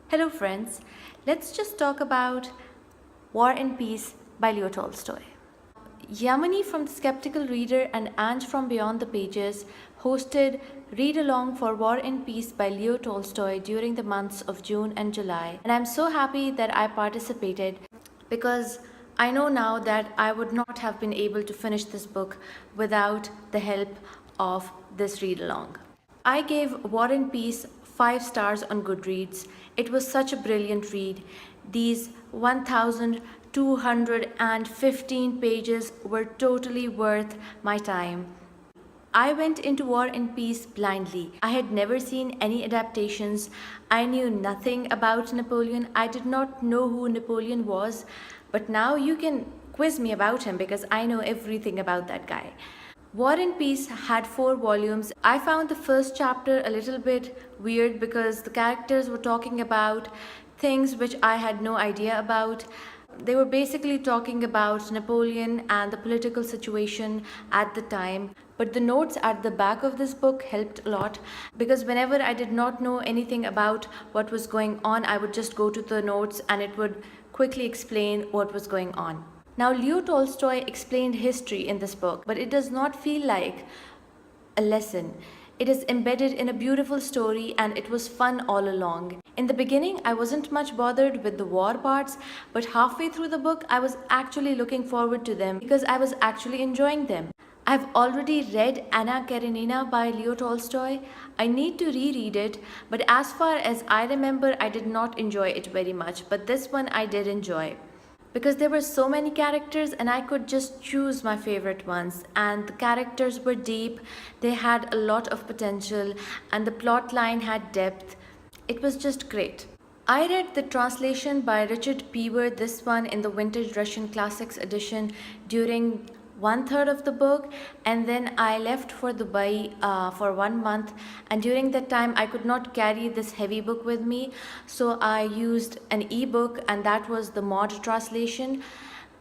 Hello friends, let's just talk about War and Peace by Leo Tolstoy. Yamini from The Skeptical Reader and Ange from Beyond the Pages hosted Read Along for War and Peace by Leo Tolstoy during the months of June and July, and I'm so happy that I participated because I know now that I would not have been able to finish this book without the help of this read along. I gave War and Peace 5 stars on Goodreads. It was such a brilliant read. These 1,215 pages were totally worth my time. I went into War and Peace blindly. I had never seen any adaptations. I knew nothing about Napoleon. I did not know who Napoleon was, but now you can quiz me about him because I know everything about that guy. War and Peace had 4 volumes. I found the first chapter a little bit weird because the characters were talking about things which I had no idea about. They were basically talking about Napoleon and the political situation at the time. But the notes at the back of this book helped a lot because whenever I did not know anything about what was going on, I would just go to the notes and it would quickly explain what was going on. Now, Leo Tolstoy explained history in this book, but it does not feel like a lesson. It is embedded in a beautiful story and it was fun all along. In the beginning, I wasn't much bothered with the war parts, but halfway through the book, I was actually looking forward to them because I was actually enjoying them. I've already read Anna Karenina by Leo Tolstoy. I need to reread it, but as far as I remember, I did not enjoy it very much, but this one I did enjoy. Because there were so many characters and I could just choose my favorite ones, and the characters were deep, they had a lot of potential, and the plot line had depth. It was just great. I read the translation by Richard Pever, this one in the Vintage Russian Classics edition, during 1/3 of the book, and then I left for Dubai for 1 month, and during that time I could not carry this heavy book with me, so I used an ebook, and that was the mod translation.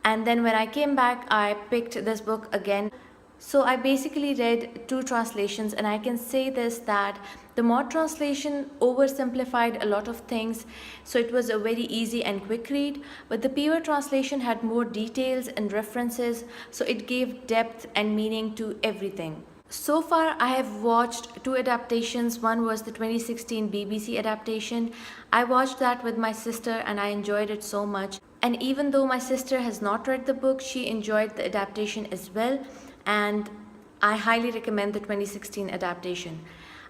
And then when I came back, I picked this book again. So I basically read 2 translations, and I can say this, that the mod translation oversimplified a lot of things, so it was a very easy and quick read, but the Pever translation had more details and references, so it gave depth and meaning to everything. So far, I have watched 2 adaptations. One was the 2016 BBC adaptation. I watched that with my sister and I enjoyed it so much. And even though my sister has not read the book, she enjoyed the adaptation as well. And I highly recommend the 2016 adaptation.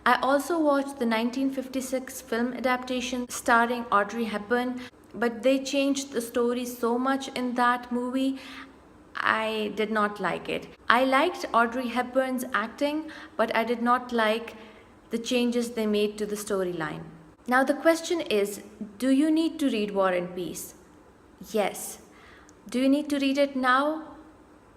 I also watched the 1956 film adaptation starring Audrey Hepburn, but they changed the story so much in that movie. I did not like it. I liked Audrey Hepburn's acting, but I did not like the changes they made to the storyline. Now the question is, do you need to read War and Peace? Yes. Do you need to read it now?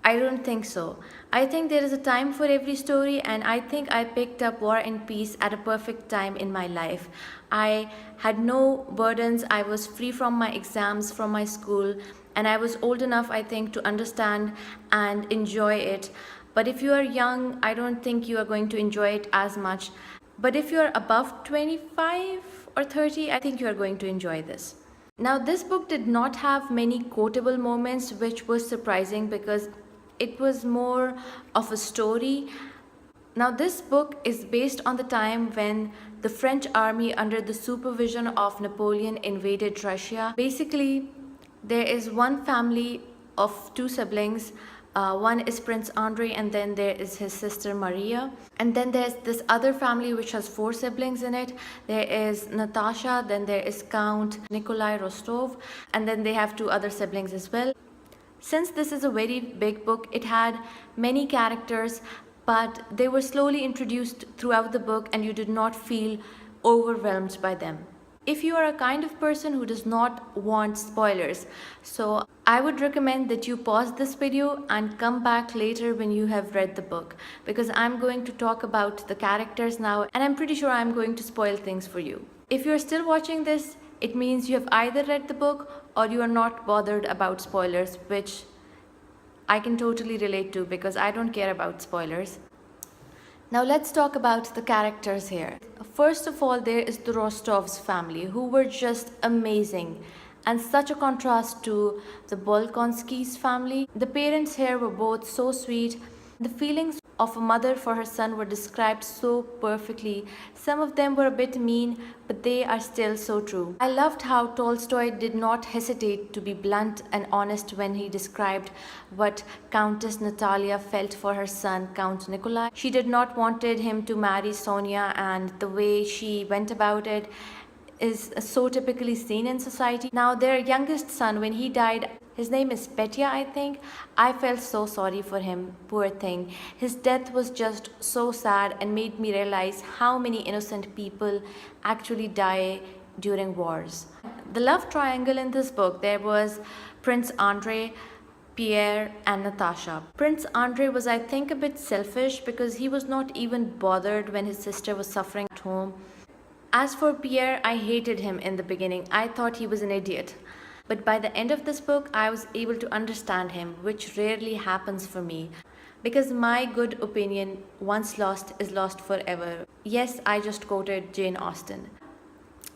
I don't think so. I think there is a time for every story, and I think I picked up War and Peace at a perfect time in my life. I had no burdens. I was free from my exams from my school, and I was old enough, I think, to understand and enjoy it. But if you are young, I don't think you are going to enjoy it as much. But if you are above 25 or 30, I think you are going to enjoy this. Now, this book did not have many quotable moments, which was surprising because it was more of a story. Now, this book is based on the time when the French army under the supervision of Napoleon invaded Russia. Basically, there is one family of 2 siblings. One is Prince Andrei, and then there is his sister Maria. And then there's this other family which has 4 siblings in it. There is Natasha, then there is Count Nikolai Rostov, and then they have 2 other siblings as well. Since this is a very big book, it had many characters, but they were slowly introduced throughout the book and you did not feel overwhelmed by them. If you are a kind of person who does not want spoilers, so I would recommend that you pause this video and come back later when you have read the book, because I'm going to talk about the characters now and I'm pretty sure I'm going to spoil things for you. If you're still watching this, it means you have either read the book or you are not bothered about spoilers, which I can totally relate to because I don't care about spoilers. Now let's talk about the characters here. First of all, there is the Rostovs family, who were just amazing and such a contrast to the Bolkonskis family. The parents here were both so sweet. The feelings of a mother for her son were described so perfectly. Some of them were a bit mean, but they are still so true. I loved how Tolstoy did not hesitate to be blunt and honest when he described what Countess Natalia felt for her son, Count Nikolai. She did not wanted him to marry Sonia, and the way she went about it is so typically seen in society. Now, their youngest son, when he died, his name is Petya, I think. I felt so sorry for him, poor thing. His death was just so sad and made me realize how many innocent people actually die during wars. The love triangle in this book, there was Prince Andrei, Pierre, and Natasha. Prince Andrei was, I think, a bit selfish because he was not even bothered when his sister was suffering at home. As for Pierre, I hated him in the beginning. I thought he was an idiot. But by the end of this book, I was able to understand him, which rarely happens for me. Because my good opinion, once lost, is lost forever. Yes, I just quoted Jane Austen.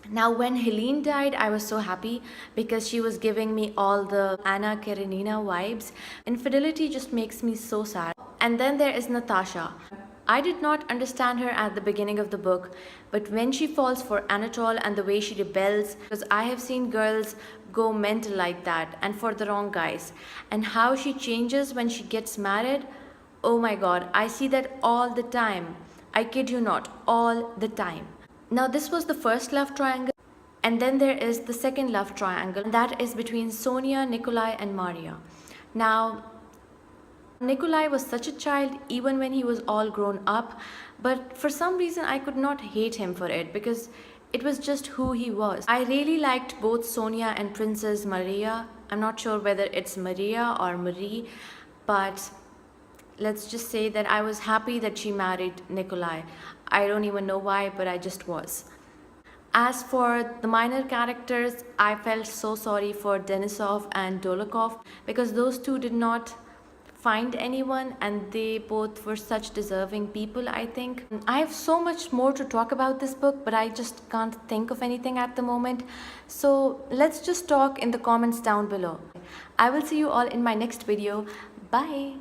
Now, when Helene died, I was so happy because she was giving me all the Anna Karenina vibes. Infidelity just makes me so sad. And then there is Natasha. I did not understand her at the beginning of the book, but when she falls for Anatole and the way she rebels, because I have seen girls go mental like that and for the wrong guys, and how she changes when she gets married, oh my god, I see that all the time. I kid you not, all the time. Now, this was the first love triangle, and then there is the second love triangle, and that is between Sonia, Nikolai, and Maria. Now, Nikolai was such a child even when he was all grown up, but for some reason I could not hate him for it because it was just who he was. I really liked both Sonia and Princess Maria. I'm not sure whether it's Maria or Marie, but let's just say that I was happy that she married Nikolai. I don't even know why, but I just was. As for the minor characters, I felt so sorry for Denisov and Dolokhov because those two did not find anyone, and they both were such deserving people, I think. I have so much more to talk about this book, but I just can't think of anything at the moment. So let's just talk in the comments down below. I will see you all in my next video. Bye.